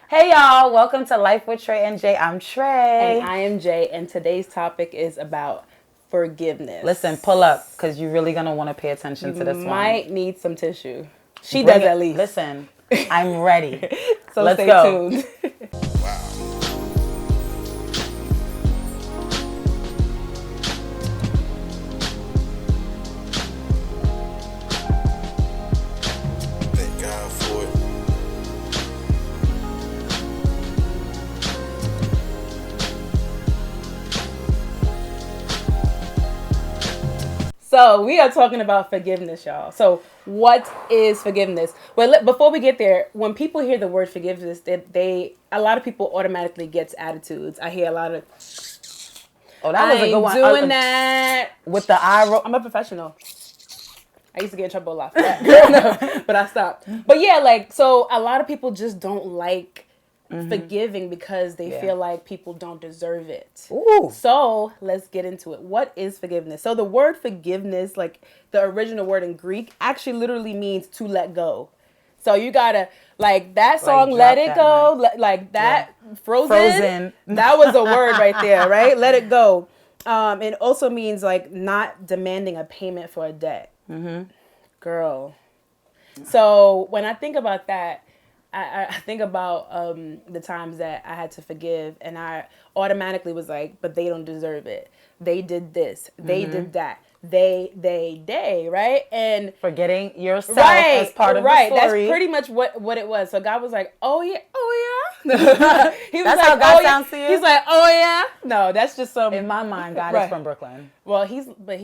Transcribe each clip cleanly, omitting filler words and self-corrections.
Hey y'all, welcome to Life with Tray and Jay. I'm Trey. And I am Jay, and today's topic is about forgiveness. Listen, pull up, because you're really going to want to pay attention to this one. You might need some tissue. She does at least. Listen, I'm ready. So let's stay go. tuned. Thank God for it. So we are talking about forgiveness, y'all. So what is forgiveness? Well, before we get there, when people hear the word forgiveness, a lot of people automatically gets attitudes. I hear a lot of, Oh, that was a good one. doing that. With the eye roll. I'm a professional. I used to get in trouble a lot for that. No, but I stopped. But yeah, so a lot of people just don't like forgiving because they feel like people don't deserve it. Ooh. So let's get into it. What is forgiveness? So the word forgiveness, like the original word in Greek, actually literally means to let go. So you gotta, like that song, Let It Go, like that, Frozen. That was a word right there, right? Let it go. It also means like not demanding a payment for a debt. Girl. So when I think about that, I think about the times that I had to forgive, and I automatically was like, but they don't deserve it. They did this. They did that. They, right? And Forgetting yourself as part of the story. That's pretty much what it was. So God was like, oh yeah. He was That's like, how God sounds to you? He's like, oh yeah. No, that's just some. In my mind, God is from Brooklyn. Well, he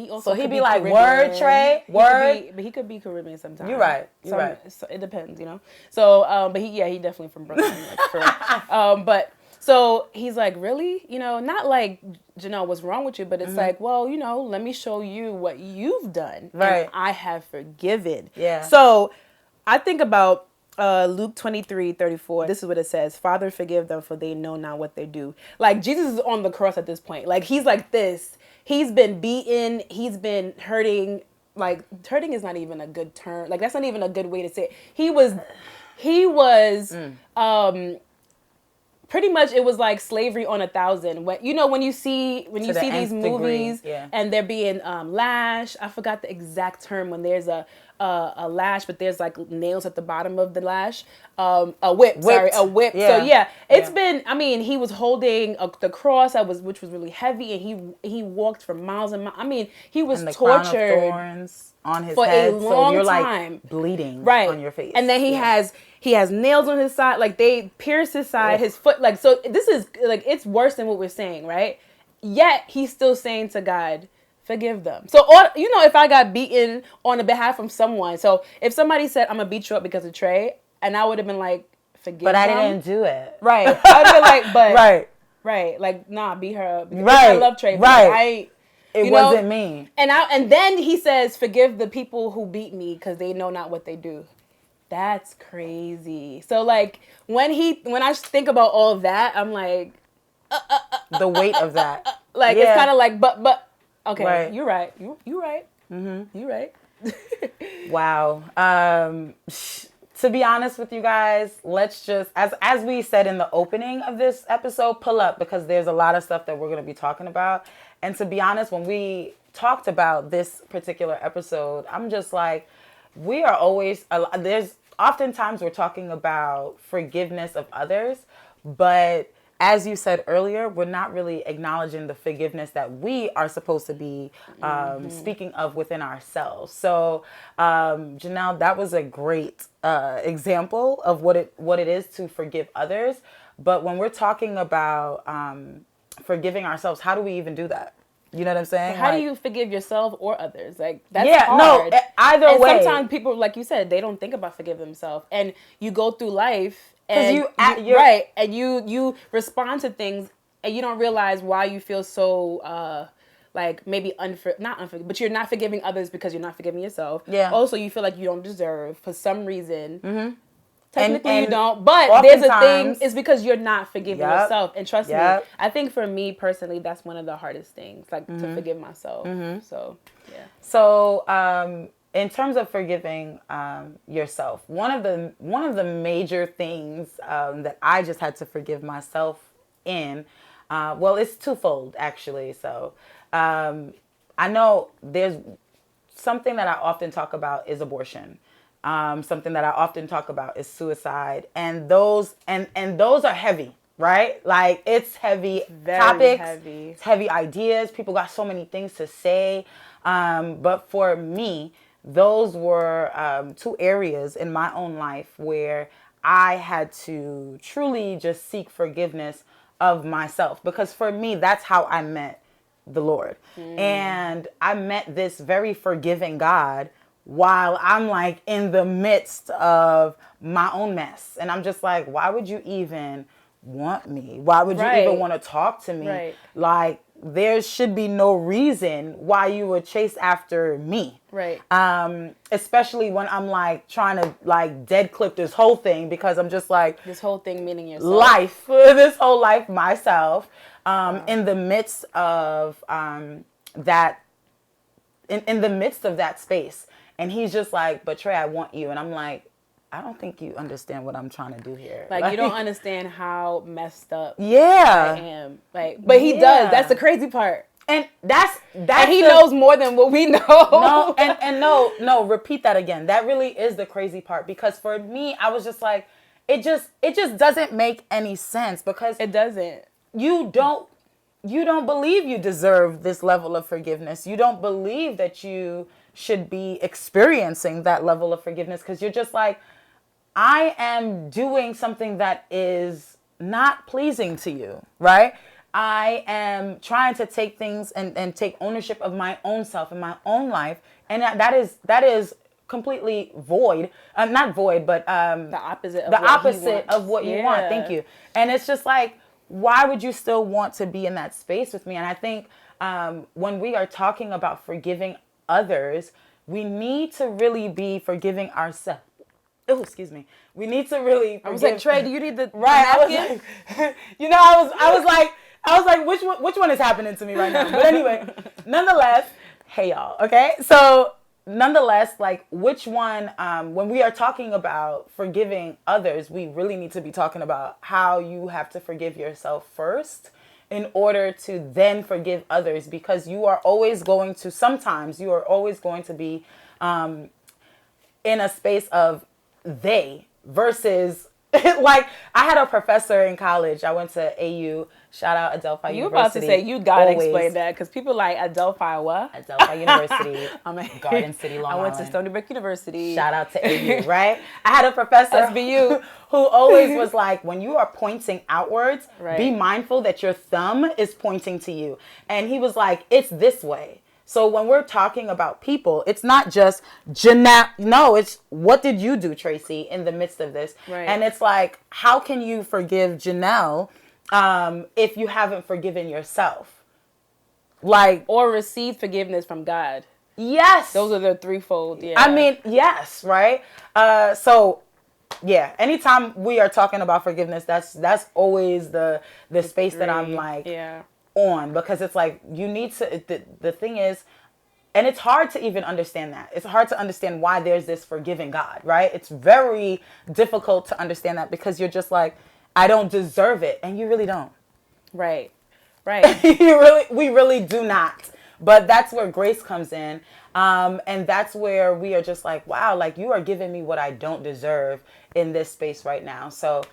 also. So he'd could be like, Caribbean. word, Trey, word. But he could be Caribbean sometimes. You're right. So it depends, you know. So, but he definitely from Brooklyn. But so he's like, really, not like, Jeanelle, what's wrong with you? But it's like, well, let me show you what you've done, right? And I have forgiven. Yeah. So I think about Luke 23:34. This is what it says: Father, forgive them, for they know not what they do. Like Jesus is on the cross at this point. Like he's like this. He's been beaten. He's been hurting. Like hurting is not even a good term. Like that's not even a good way to say it. He was pretty much, it was like slavery on 1,000. When you see these movies and they're being lashed. I forgot the exact term when there's a lash, but there's like nails at the bottom of the lash. A whip. Sorry, a whip. Yeah. So yeah, it's been. I mean, he was holding the cross which was really heavy, and he walked for miles and miles. I mean, he was and the tortured. Crown of thorns on his for head, a long so you're time. Like bleeding right on your face, and then he has nails on his side, like they pierce his side, his foot, like, so this is like, it's worse than what we're saying, right? Yet he's still saying to God, forgive them. So if I got beaten on the behalf of someone, so if somebody said I'm gonna beat you up because of Trey, and I would have been like, forgive but them. I didn't do it, right? I'd be like, but right, like, nah, beat her up because right, I love Trey, right. It wasn't me. And then he says, forgive the people who beat me because they know not what they do. That's crazy. So like when I think about all of that, I'm like, the weight of that. Like it's kind of like, but okay, right. You're right. You're right. You're right. Wow. To be honest with you guys, let's just, as we said in the opening of this episode, pull up, because there's a lot of stuff that we're going to be talking about. And to be honest, when we talked about this particular episode, I'm just like, we are always, there's oftentimes we're talking about forgiveness of others, but as you said earlier, we're not really acknowledging the forgiveness that we are supposed to be speaking of within ourselves. So, Jeanelle, that was a great example of what it is to forgive others. But when we're talking about forgiving ourselves, how do we even do that? You know what I'm saying? How do you forgive yourself or others? Like, that's hard. No, either way. Sometimes people, like you said, they don't think about forgiving themselves. And you go through life and you respond to things and you don't realize why you feel so like maybe not unforgiving, but you're not forgiving others because you're not forgiving yourself. Yeah. Also, you feel like you don't deserve for some reason. Mm-hmm. Technically you don't, but there's a thing, it's because you're not forgiving yourself. And trust me, I think for me personally, that's one of the hardest things, like to forgive myself. So, yeah. So, in terms of forgiving yourself, one of the major things that I just had to forgive myself in, well, it's twofold actually. So I know there's something that I often talk about is abortion. Something that I often talk about is suicide, and those are heavy, right? Like, it's heavy topics, it's heavy ideas. People got so many things to say, but for me, those were two areas in my own life where I had to truly just seek forgiveness of myself, because for me, that's how I met the Lord. And I met this very forgiving God while I'm like in the midst of my own mess. And I'm just like, why would you even want me? Why would you even want to talk to me? Right. Like, there should be no reason why you would chase after me. Right. Especially when I'm like trying to like dead clip this whole thing, because I'm just like, this whole thing meaning yourself. This whole life myself, in the midst of that, in the midst of that space. And he's just like, but Trey, I want you. And I'm like, I don't think you understand what I'm trying to do here. Like, you don't understand how messed up I am. Like, but he does. That's the crazy part. And that's and he knows more than what we know. No, and no, repeat that again. That really is the crazy part, because for me, I was just like, it just doesn't make any sense, because it doesn't. You don't believe you deserve this level of forgiveness. You don't believe that you should be experiencing that level of forgiveness, because you're just like, I am doing something that is not pleasing to you, right? I am trying to take things and take ownership of my own self and my own life. And that is completely void. Not void, but the opposite of what you want. Thank you. And it's just like, why would you still want to be in that space with me? And I think when we are talking about forgiving others, we need to really be forgiving ourselves. Oh, excuse me. We need to really forgive. I was like, Trey, do you need the right? I was like, I was like, which one is happening to me right now? But anyway, nonetheless, hey y'all, okay? So nonetheless, like, which one, when we are talking about forgiving others, we really need to be talking about how you have to forgive yourself first in order to then forgive others, because you are always going to be in a space of they versus like, I had a professor in college. I went to AU. Shout out Adelphi University. You about to say, you gotta explain that, because people like Adelphi what? Adelphi University. I'm in Garden City, Long Island. I went to Stony Brook University. Shout out to AU, right? I had a professor SBU who always was like, when you are pointing outwards, be mindful that your thumb is pointing to you. And he was like, it's this way. So when we're talking about people, it's not just Jeanelle. No, it's what did you do, Tracey, in the midst of this? Right. And it's like, how can you forgive Jeanelle if you haven't forgiven yourself? Like, or receive forgiveness from God. Yes. Those are the threefold. Yeah. I mean, yes, right? So yeah, anytime we are talking about forgiveness, that's always the space that I'm like, on, because it's like, you need to, the thing is, and it's hard to even understand that. It's hard to understand why there's this forgiving God, right? It's very difficult to understand that, because you're just like, I don't deserve it. And you really don't. Right. We really do not. But that's where grace comes in. And that's where we are just like, wow, like, you are giving me what I don't deserve in this space right now. So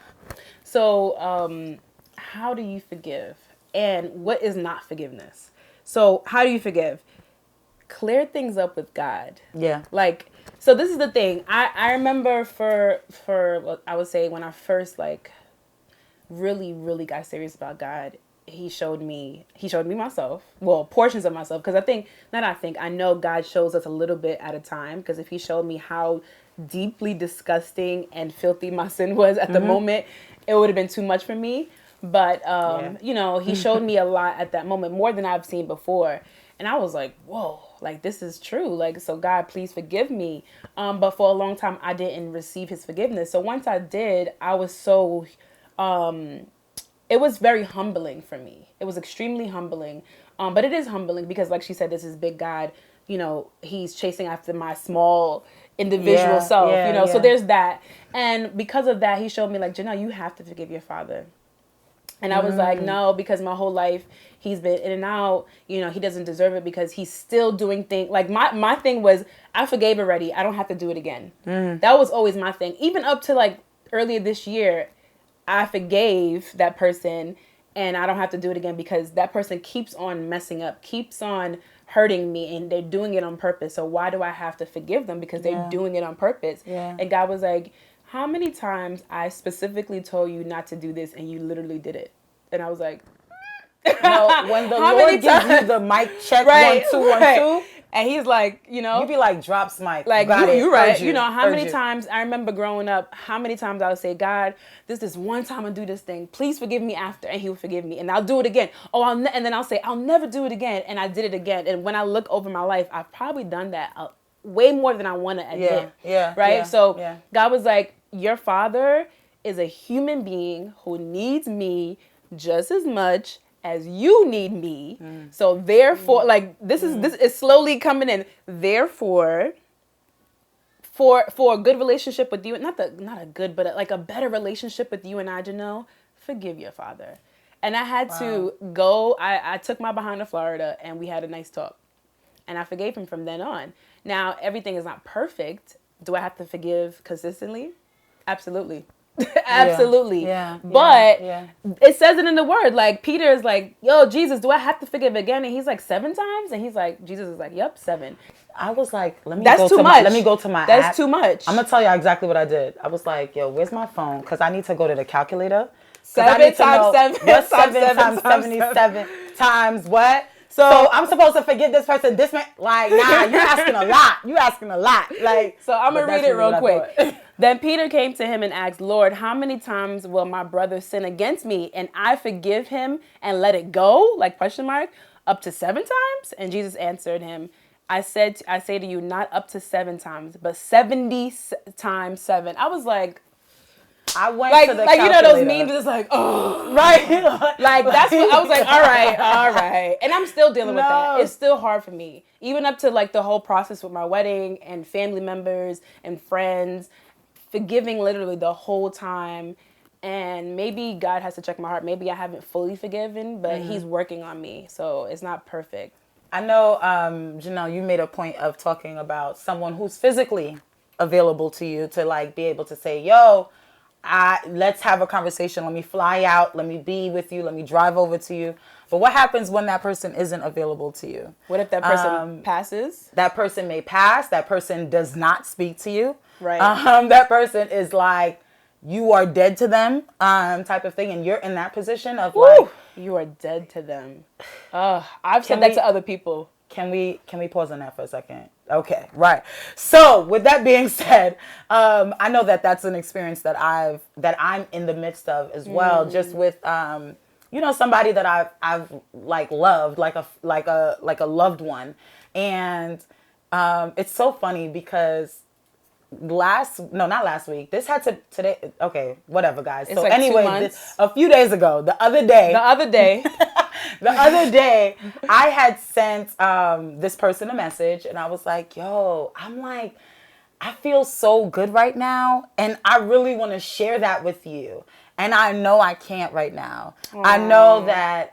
how do you forgive? And what is not forgiveness? So how do you forgive? Clear things up with God. Yeah. Like, so this is the thing. I remember for I would say, when I first like really, really got serious about God, he showed me myself. Well, portions of myself. Because I know God shows us a little bit at a time. Because if he showed me how deeply disgusting and filthy my sin was at the moment, it would have been too much for me. But, he showed me a lot at that moment, more than I've seen before. And I was like, whoa, like, this is true. Like, so God, please forgive me. But for a long time, I didn't receive his forgiveness. So once I did, I was so, it was very humbling for me. It was extremely humbling. But it is humbling because, like she said, this is big God he's chasing after my small individual self, so there's that. And because of that, he showed me like, Jeanelle, you have to forgive your father. And I was like, no, because my whole life he's been in and out, he doesn't deserve it because he's still doing things. Like my thing was, I forgave already. I don't have to do it again. That was always my thing. Even up to like earlier this year, I forgave that person and I don't have to do it again because that person keeps on messing up, keeps on hurting me, and they're doing it on purpose. So why do I have to forgive them? Because they're doing it on purpose. Yeah. And God was like, how many times I specifically told you not to do this and you literally did it? And I was like, no, when the Lord gives you the mic check, 1 2 1 2, and he's like, you be like, drops mic. Like, you're right. How many times I remember growing up, how many times I would say, God, this one time I'll do this thing. Please forgive me after. And he would forgive me. And I'll do it again. And then I'll say, I'll never do it again. And I did it again. And when I look over my life, I've probably done that way more than I want to admit. Yeah. Right? Yeah, so God was like, your father is a human being who needs me just as much as you need me. So therefore, like this is slowly coming in. Therefore, for a good relationship with you, not a good, but like a better relationship with you and I, Jeanelle, forgive your father. And I had to go. I took my behind to Florida, and we had a nice talk, and I forgave him from then on. Now everything is not perfect. Do I have to forgive consistently? Absolutely. Absolutely. Yeah. But it says it in the word. Like Peter is like, yo, Jesus, do I have to forgive again? And he's like, 7 times? And he's like, Jesus is like, yep, 7. I was like, let me That's go too to much. let me go to my That's app. too much. I'm gonna tell y'all exactly what I did. I was like, yo, where's my phone? Because I need to go to the calculator. 7 times 7. What's 7 times 77 times what? So I'm supposed to forgive this person. This man, like, nah, you're asking a lot. You asking a lot. Like, so I'm gonna read it real quick. Then Peter came to him and asked, Lord, how many times will my brother sin against me and I forgive him and let it go? Like, question mark, up to 7 times? And Jesus answered him, I say to you, not up to 7 times, but 70 times 7. I was like, I went to the calculator. Those memes is like, oh, right. Like that's what I was like, all right. And I'm still dealing with that. It's still hard for me. Even up to like the whole process with my wedding and family members and friends, forgiving literally the whole time. And maybe God has to check my heart. Maybe I haven't fully forgiven, but he's working on me. So it's not perfect. I know, Jeanelle, you made a point of talking about someone who's physically available to you to like be able to say, yo, let's have a conversation. Let me fly out. Let me be with you. Let me drive over to you. But what happens when that person isn't available to you? What if that person passes? That person may pass. That person does not speak to you. Right. That person is like, you are dead to them, type of thing. And you're in that position of like, you are dead to them. I've said that to other people. Can we pause on that for a second? Okay, right. So with that being said, I know that that's an experience that I'm in the midst of as well. Just with somebody that I've like loved, like a loved one, and it's so funny because not last week. This had to today. Okay, whatever, guys. It's so like anyway, a few days ago, the other day. The other day, I had sent this person a message, and I was like, yo, I feel so good right now, and I really want to share that with you. And I know I can't right now. Aww. I know that,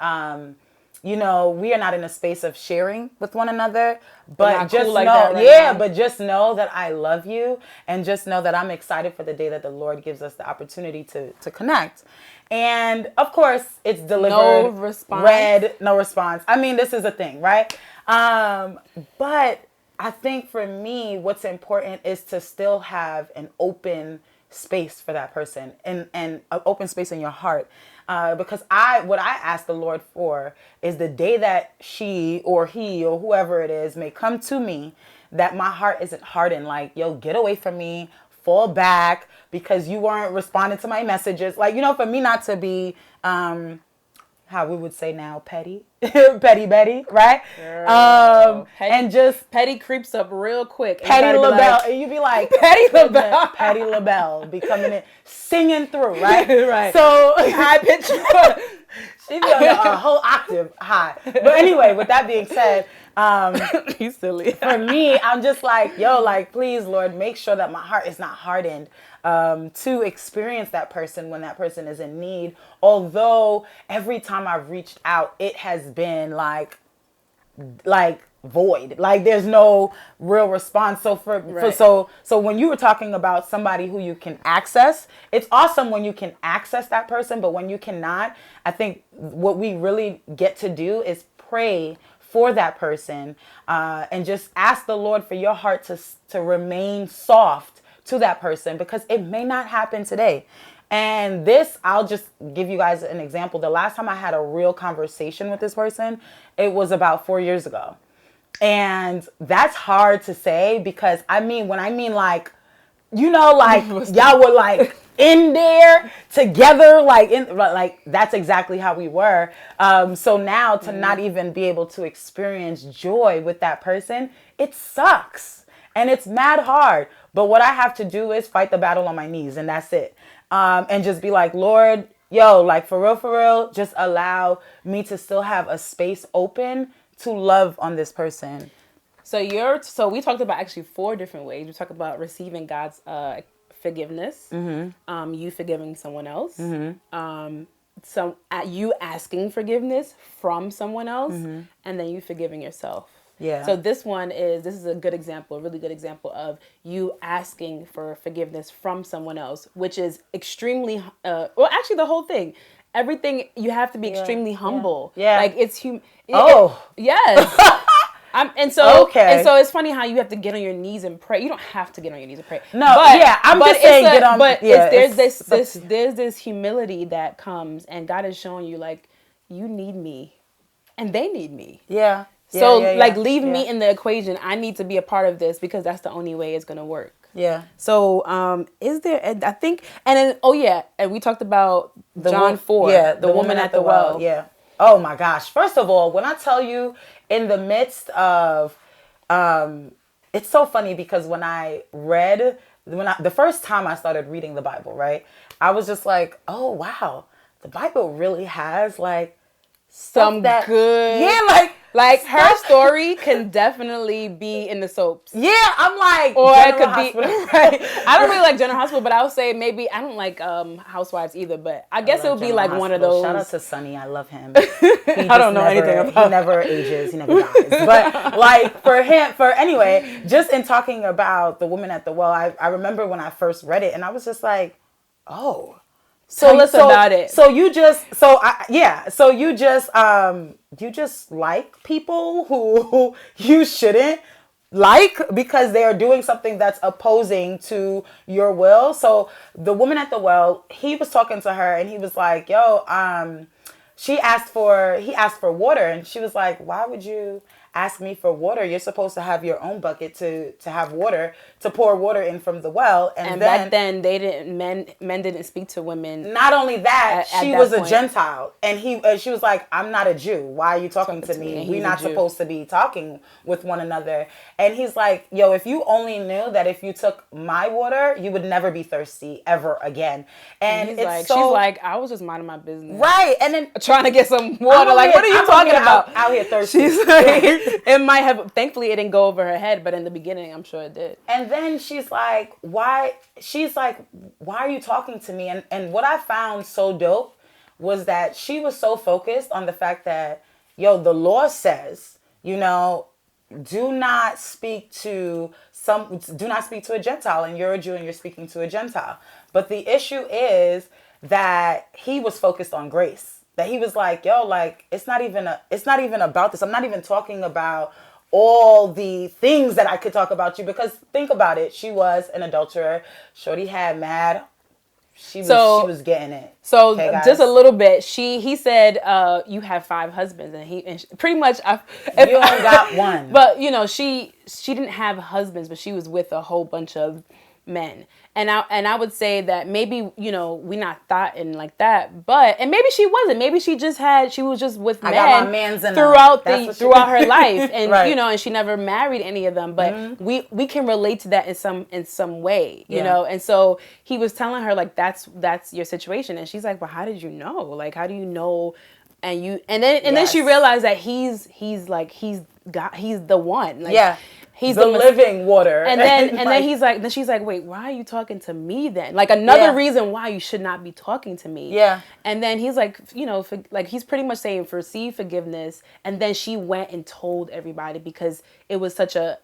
we are not in a space of sharing with one another, but just know, but just know that I love you, and just know that I'm excited for the day that the Lord gives us the opportunity to connect. And of course, it's delivered. No response. Read, no response. I mean, this is a thing, right? But I think for me, what's important is to still have an open space for that person and an open space in your heart. Because what I ask the Lord for is the day that she or he or whoever it is may come to me, that my heart isn't hardened. Like, yo, get away from me. Fall back because you weren't responding to my messages. Like, for me not to be, how we would say now, petty, petty Betty, right? And just petty creeps up real quick. Petty LaBelle, and you be like Petty LaBelle, Petty LaBelle, be coming in singing through, right? Right. So high pitch. She be on a whole octave high. But anyway, with that being said, you silly. for me, I'm just like, yo, like, please, Lord, make sure that my heart is not hardened to experience that person when that person is in need. Although every time I've reached out, it has been like void. Like there's no real response. So so when you were talking about somebody who you can access, it's awesome when you can access that person, but when you cannot, I think what we really get to do is pray for that person and just ask the Lord for your heart to remain soft to that person, because it may not happen today. And this, I'll just give you guys an example. The last time I had a real conversation with this person, it was about 4 years ago. And that's hard to say, because when I mean like, you know, like y'all were like in there together, like that's exactly how we were. So now to not even be able to experience joy with that person, it sucks. And it's mad hard. But what I have to do is fight the battle on my knees, and that's it. And just be like, Lord, yo, like for real, just allow me to still have a space open to love on this person. So we talked about actually 4 different ways. We talked about receiving God's forgiveness, you forgiving someone else, you asking forgiveness from someone else, and then you forgiving yourself. Yeah. So this is a good example, a really good example of you asking for forgiveness from someone else, which is extremely, actually the whole thing. Everything, you have to be extremely humble. Yeah. Like it's yes. And so it's funny how you have to get on your knees and pray. You don't have to get on your knees and pray. No, I'm just saying get on. But there's this humility that comes, and God is showing you like, you need me, and they need me. Yeah. So leave me in the equation. I need to be a part of this, because that's the only way it's gonna work. Yeah. So is there? I think, and then and we talked about John 4. Yeah, the woman at the well. Yeah. Oh my gosh. First of all, when I tell you, in the midst of, it's so funny, because when the first time I started reading the Bible, right, I was just like, oh wow, the Bible really has like some good. Yeah, like her story can definitely be in the soaps. Yeah, I'm like, or General it could Hospital. be. Right. I don't really like General Hospital, but I would say maybe I don't like Housewives either. But I guess it would be like one of those. Shout out to Sonny, I love him. I don't know anything about. He never ages, he never dies. But like anyway, just in talking about the woman at the well, I remember when I first read it, and I was just like, oh. Tell us about it. So you just like people who you shouldn't like, because they are doing something that's opposing to your will. So the woman at the well, he was talking to her, and he was like, yo, he asked for water, and she was like, why would you ask me for water? You're supposed to have your own bucket to have water, to pour water in from the well. And then, back then men didn't speak to women. Not only that, she was a Gentile, and she was like, I'm not a Jew. Why are you talking to me? We're not supposed to be talking with one another. And he's like, yo, if you only knew that if you took my water, you would never be thirsty ever again. And she's like, I was just minding my business. Right. And then trying to get some water. Like, what are you talking about? Out here thirsty. She's like, it might have, thankfully it didn't go over her head, but in the beginning, I'm sure it did. And then she's like, why are you talking to me? And what I found so dope was that she was so focused on the fact that, yo, the law says, you know, do not speak to a Gentile, and you're a Jew and you're speaking to a Gentile. But the issue is that he was focused on grace. That he was like, yo, like, it's not even about this. I'm not even talking about all the things that I could talk about you, because think about it. She was an adulterer. Shorty had mad. She was getting it. So just a little bit. He said, you have 5 husbands, and pretty much you only got one. But you know, she didn't have husbands, but she was with a whole bunch of men. And I would say that maybe, you know, we not thought in like that, and maybe she wasn't. Maybe she was just with men throughout her life, and right. You know, and she never married any of them. But we can relate to that in some way, you know. And so he was telling her like that's your situation, and she's like, well, how did you know? Like, how do you know and then she realized that he's the one. Like, he's the living water. And then she's like, wait, why are you talking to me then? Like, another reason why you should not be talking to me. Yeah. And then he's like, he's pretty much saying, receive forgiveness. And then she went and told everybody because it was such a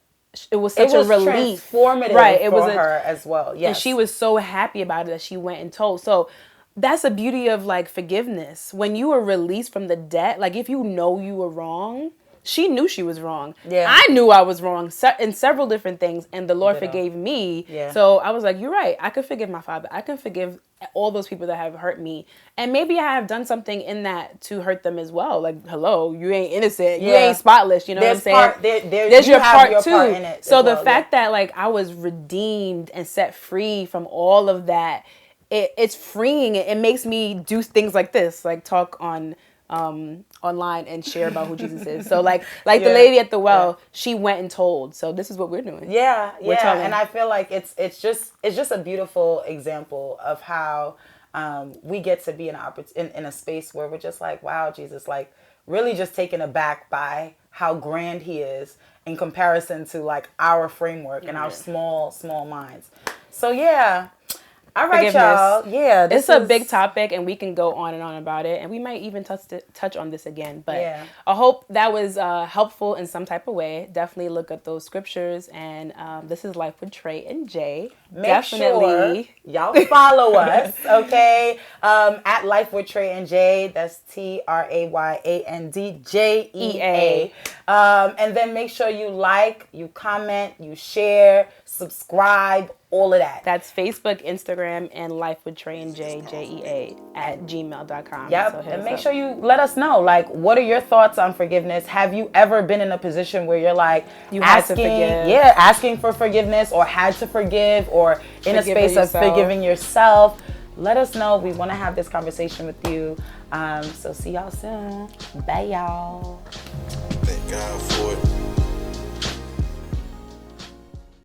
relief. Transformative right. It for was her as well. Yes. And she was so happy about it that she went and told. So that's the beauty of like forgiveness. When you were released from the debt, like if you know you were wrong, she knew she was wrong. Yeah. I knew I was wrong in several different things, and the Lord forgave me. Yeah. So I was like, you're right. I could forgive my father. I can forgive all those people that have hurt me. And maybe I have done something in that to hurt them as well. Like, hello, you ain't innocent. You ain't spotless. You know what I'm saying? There's your part too. Part in it so the fact that like I was redeemed and set free from all of that, it's freeing. It makes me do things like this, like talk on online and share about who Jesus is. So like the lady at the well, she went and told. So this is what we're doing. We're telling. And I feel like it's just a beautiful example of how we get to be in a space where we're just like, wow, Jesus, like really just taken aback by how grand he is in comparison to like our framework and our small minds. So yeah. All right, y'all. Yeah, it's a big topic, and we can go on and on about it, and we might even touch on this again. But I hope that was helpful in some type of way. Definitely look at those scriptures, and this is Life with Tray and Jay. Make sure y'all follow us, okay? At Life with Tray and Jay. That's TRAYANDJEA. And then make sure you like, you comment, you share, subscribe. All of that. That's Facebook, Instagram, and Life with Tray and Jay, JEA @gmail.com. Yep. So and make sure you let us know, like, what are your thoughts on forgiveness? Have you ever been in a position where you're like asking for forgiveness, or had to forgive, or in a space of forgiving yourself? Let us know. We want to have this conversation with you. So see y'all soon. Bye, y'all.